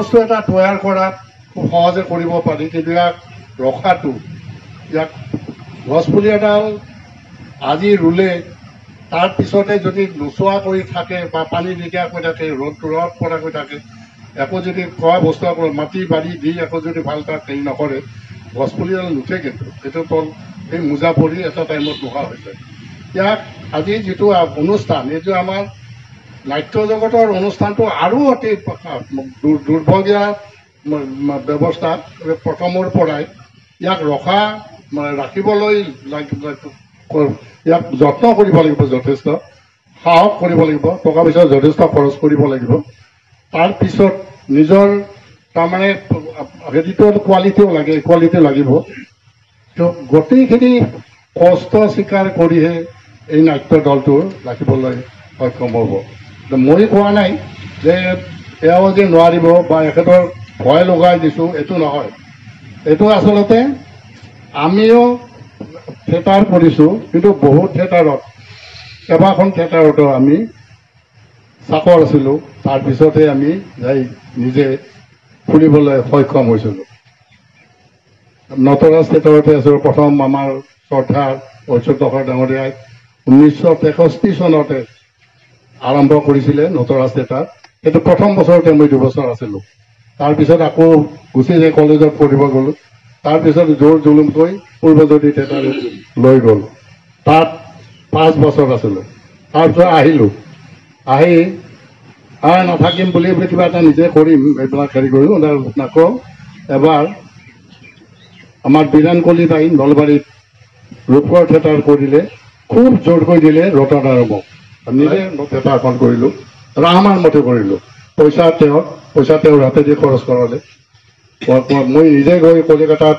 বস্তু এটা তৈয়াৰ কৰাত খুব সহজে কৰিব পাৰি, কিন্তু ইয়াক ৰখাটো, ইয়াক গছপুলি এডাল আজি ৰুলে তাৰ পিছতে যদি নোচোৱা কৰি থাকে বা পানী নিদিয়াকৈ থাকে, ৰ'দ পৰাকৈ থাকে, একো যদি খোৱা বস্তু আকৌ মাটি বাৰী দি একো যদি ভাল তাত হেৰি নকৰে, গছপুলিডাল নুঠে। কিন্তু সেইটো তল এই মোজা পৰি এটা টাইমত নোহোৱা হৈ যায়। ইয়াক আজি যিটো অনুষ্ঠান, এইটো আমাৰ নাট্য জগতৰ অনুষ্ঠানটো আৰু অতি দুৰ্ভগীয়া ব্যৱস্থা। প্ৰথমৰ পৰাই ইয়াক ৰাখিবলৈ ইয়াক যত্ন কৰিব লাগিব, যথেষ্ট সাহস কৰিব লাগিব, টকা পইচা যথেষ্ট খৰচ কৰিব লাগিব। তাৰপিছত নিজৰ তাৰমানে হেৰিটো কোৱালিটিও লাগে, ইকুৱালিটি লাগিব। তো গোটেইখিনি কষ্ট স্বীকাৰ কৰিহে এই নাট্য দলটোৰ ৰাখিবলৈ সক্ষম হ'ব। মই কোৱা নাই যে এওঁ যে নোৱাৰিব বা এখেতৰ ভয় লগাই দিছোঁ, এইটো নহয়। এইটো আচলতে আমিও থিয়েটাৰ কৰিছোঁ, কিন্তু বহুত থিয়েটাৰত, কেইবাখন থিয়েটাৰতো আমি চাকৰ আছিলোঁ। তাৰপিছতহে আমি যাই নিজে ফুৰিবলৈ সক্ষম হৈছিলোঁ। নটৰাজ থিয়েটাৰতে আছিলোঁ প্ৰথম। আমাৰ শ্ৰদ্ধাৰ ঐশ্বৰ্যধৰ ডাঙৰীয়াই 1963 চনতে আৰম্ভ কৰিছিলে নটৰাজ থিয়েটাৰ। সেইটো প্ৰথম বছৰতে মই 2 বছৰ আছিলোঁ। তাৰপিছত আকৌ গুচি যাই কলেজত পঢ়িব গ'লোঁ। তাৰপিছত জোৰ জুলুমকৈ পূৰ্বজ্যোতি থিয়েটাৰ লৈ গ'ল, তাত 5 বছৰ আছিলোঁ। তাৰপিছত আহিলোঁ, আহি নাথাকিম বুলি কিবা এটা নিজে কৰিম এইবিলাক হেৰি কৰিলোঁ। আকৌ এবাৰ আমাৰ বীৰেণ কলিতাই নলবাৰীত ৰূপকোঁৱৰ থিয়েটাৰ কৰিলে, খুব জোৰকৈ দিলে ৰতন আৰম্ভক। নিজে থিয়েটাৰখন কৰিলোঁ, আমাৰ মতে কৰিলোঁ। পইচা তেওঁৰ হাতেদি খৰচ কৰালে। মই নিজে গৈ কলিকতাত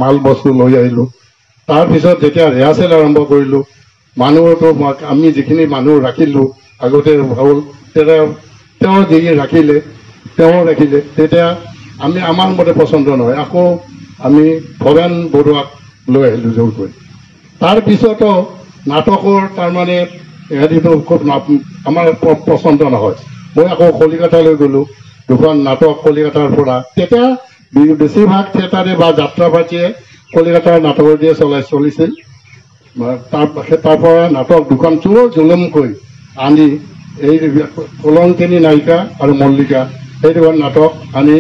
মাল বস্তু লৈ আহিলোঁ। তাৰপিছত যেতিয়া ৰিহাৰ্চেল আৰম্ভ কৰিলোঁ, মানুহতো আমি যিখিনি মানুহ ৰাখিলোঁ আগতে হ'ল, তেতিয়া তেওঁ যি ৰাখিলে তেতিয়া আমি আমাৰ মতে পচন্দ নহয়। আকৌ আমি ভৱেন বৰুৱাক লৈ আহিলোঁ জোৰকৈ। তাৰপিছতো নাটকৰ তাৰমানে হেৰিটো খুব আমাৰ পচন্দ নহয়। মই আকৌ কলিকতালৈ গ'লোঁ, 2খন নাটক কলিকতাৰ পৰা। তেতিয়া বেছিভাগ থিয়েটাৰে বা যাত্ৰাপাৰ্টিয়ে কলিকতাৰ নাটকৰ দিয়ে চলিছিল। তাৰ পৰা নাটক 2খন জুলুমকৈ আনি, এই কলংকিনী নায়িকা আৰু মল্লিকা, সেই 2খন নাটক আনি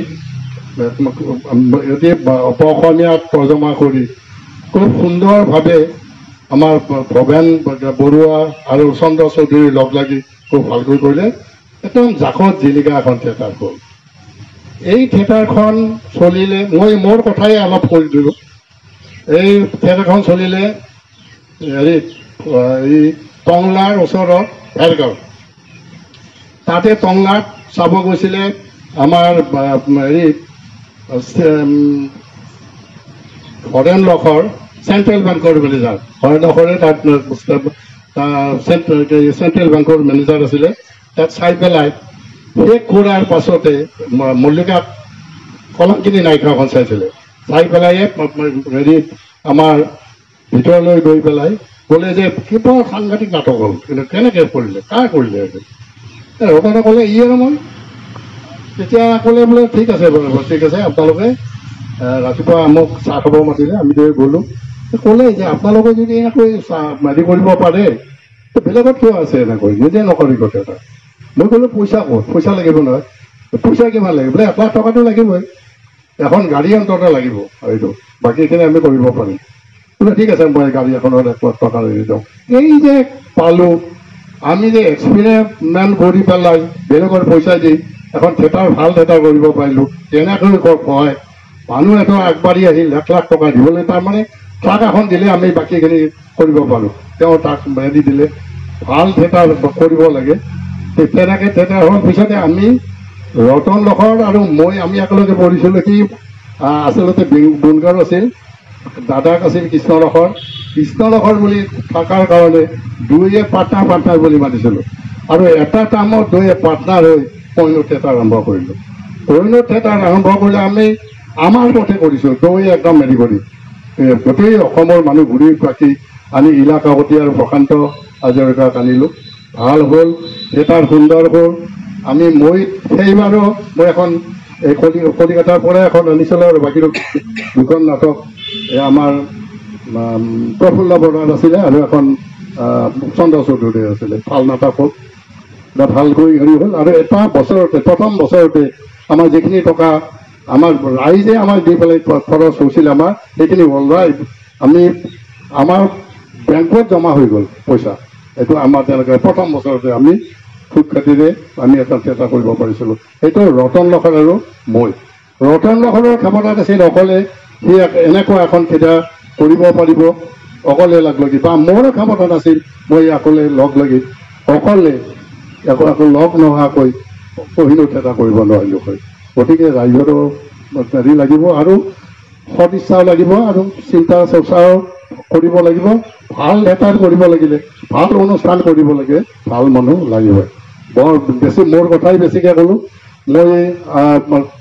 অসমীয়াত তৰ্জমা কৰি খুব সুন্দৰভাৱে আমাৰ ভৱেন বৰুৱা আৰু চন্দ্ৰ চৌধুৰীৰ লগ লাগি খুব ভালকৈ কৰিলে। একদম জাকত জিলিকা এখন থিয়েটাৰ হ'ল। এই থিয়েটাৰখন চলিলে, মই মোৰ কথাই অলপ কৈ দিলোঁ। এই থিয়েটাৰখন চলিলে হেৰিত, এই টংলাৰ ওচৰত ভেৰগাঁও। তাতে টংলাত চাব গৈছিলে আমাৰ হেৰিত হৰেণ লখৰ চেণ্ট্ৰেল বেংকৰ মেনেজাৰ। হৰেণ লখৰে তাত চেণ্ট্ৰেল বেংকৰ মেনেজাৰ আছিলে। তাত চাই পেলাই শেষ কৰাৰ পাছতে মল্লিকাক কলংকিনী নায়িকাখন চাইছিলে। চাই পেলাই হেৰিত আমাৰ ভিতৰলৈ গৈ পেলাই ক'লে যে কিবা সাংঘাতিক নাটক হ'ল, কিন্তু কেনেকৈ কৰিলে, কাৰ কৰিলে? ৰতনে ক'লে ই আৰু মই। তেতিয়া ক'লে বোলে ঠিক আছে বাৰু, ঠিক আছে, আপোনালোকে ৰাতিপুৱা আমাক চাহ খাব মাতিলে, আমি গ'লোঁ। ক'লে যে আপোনালোকে যদি এনেকৈ হেৰি কৰিব পাৰে, বেলেগত কিয় আছে এনেকৈ, নিজে নকৰিব থিয়েটাৰ। মই ক'লোঁ পইচা ক'ত, পইচা লাগিব নহয়। পইচা কিমান লাগিব? বোলে 1 লাখ টকাটো লাগিবই, এখন গাড়ী অন্তত লাগিব, এইটো বাকীখিনি আমি কৰিব পাৰিম। বোলে ঠিক আছে, মই গাড়ী এখনত 1 লাখ টকা লৈ যাওঁ। এই যে পালোঁ, আমি যে এক্সপেৰিমেণ্ট কৰি পেলাই বেলেগৰ পইচা দি এখন থিয়েটাৰ, ভাল থিয়েটাৰ কৰিব পাৰিলোঁ। তেনেকৈ কয় মানুহ এটা আগবাঢ়ি আহিল 1 লাখ টকা দিবলৈ, তাৰমানে ট্ৰাক এখন দিলে আমি বাকীখিনি কৰিব পাৰোঁ। তেওঁ তাক হেৰি দিলে, ভাল থিয়েটাৰ কৰিব লাগে। তেনেকৈ থিয়েটাৰ হোৱাৰ পিছতে আমি ৰতন লখৰ আৰু আমি একেলগে পঢ়িছিলোঁ। সি আচলতে বুনগাঁও আছিল, দাদাক আছিল কৃষ্ণলখৰ বুলি থকাৰ কাৰণে দুয়ে পাৰ্টনাৰ বুলি মাতিছিলোঁ। আৰু এটা টাইমত দুয়ে পাৰ্টনাৰ হৈ কহিনুৰ থিয়েটাৰ আৰম্ভ কৰিলোঁ। কহিনুৰ থিয়েটাৰ আৰম্ভ কৰিলে আমি আমাৰ মতে কৰিছোঁ, দুয়ে একদম হেৰি কৰি গোটেই অসমৰ মানুহ ঘূৰি পাকি আনি ইলাকাৱতী আৰু প্ৰশান্ত হাজৰিকাক আনিলোঁ। ভাল হ'ল, থিয়েটাৰ সুন্দৰ হ'ল। সেইবাৰো মই এখন এই কলিকাতাৰ পৰাই এখন আনিছিলোঁ আৰু বাকী দুখন নাটক আমাৰ প্ৰফুল্ল বৰুৱাৰ আছিলে আৰু এখন চন্দ্ৰ চৌধুৰীৰ আছিলে। ভাল নাটক হ'ল, ভালকৈ হেৰি হ'ল। আৰু এটা বছৰতে প্ৰথম বছৰতে আমাৰ যিখিনি টকা আমাৰ ৰাইজে আমাক দি পেলাই খৰচ হৈছিল আমাৰ সেইখিনি ওলাই আমাৰ বেংকত জমা হৈ গ'ল পইচা। এইটো আমাৰ তেওঁলোকে প্ৰথম বছৰতে আমি সুদ খাতিৰে আমি এটা থিয়েটাৰ কৰিব পাৰিছিলোঁ। সেইটো ৰতন লহকৰ আৰু মই। ৰতন লহকৰ ক্ষমতাত আছিল অকলে সি এনেকুৱা এখন থিয়েটাৰ কৰিব পাৰিব অকলে লগ লাগি, বা মোৰো ক্ষমতা নাছিল মই অকলে লগ লাগি অকলে একো লগ নোহোৱাকৈ কহিনুৰ থিয়েটাৰ কৰিব নোৱাৰিলোঁ হয়। গতিকে ৰাইজৰো হেৰি লাগিব আৰু সদিচ্ছাও লাগিব আৰু চিন্তা চৰ্চাও কৰিব লাগিব। ভাল থিয়েটাৰ কৰিব লাগিলে, ভাল অনুষ্ঠান কৰিব লাগে, ভাল মানুহ লাগিব। বৰ বেছি মোৰ কথাই বেছিকৈ ক'লোঁ। মই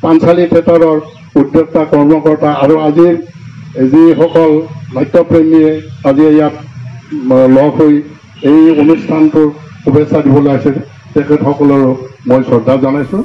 পাঞ্চালী থিয়েটাৰৰ উদ্যোক্তা কৰ্মকৰ্তা আৰু আজিৰ যিসকল নাট্যপ্ৰেমীয়ে আজি ইয়াত লগ হৈ এই অনুষ্ঠানটোৰ শুভেচ্ছা দিবলৈ আহিছে তেখেতসকলৰো মই শ্ৰদ্ধা জনাইছোঁ।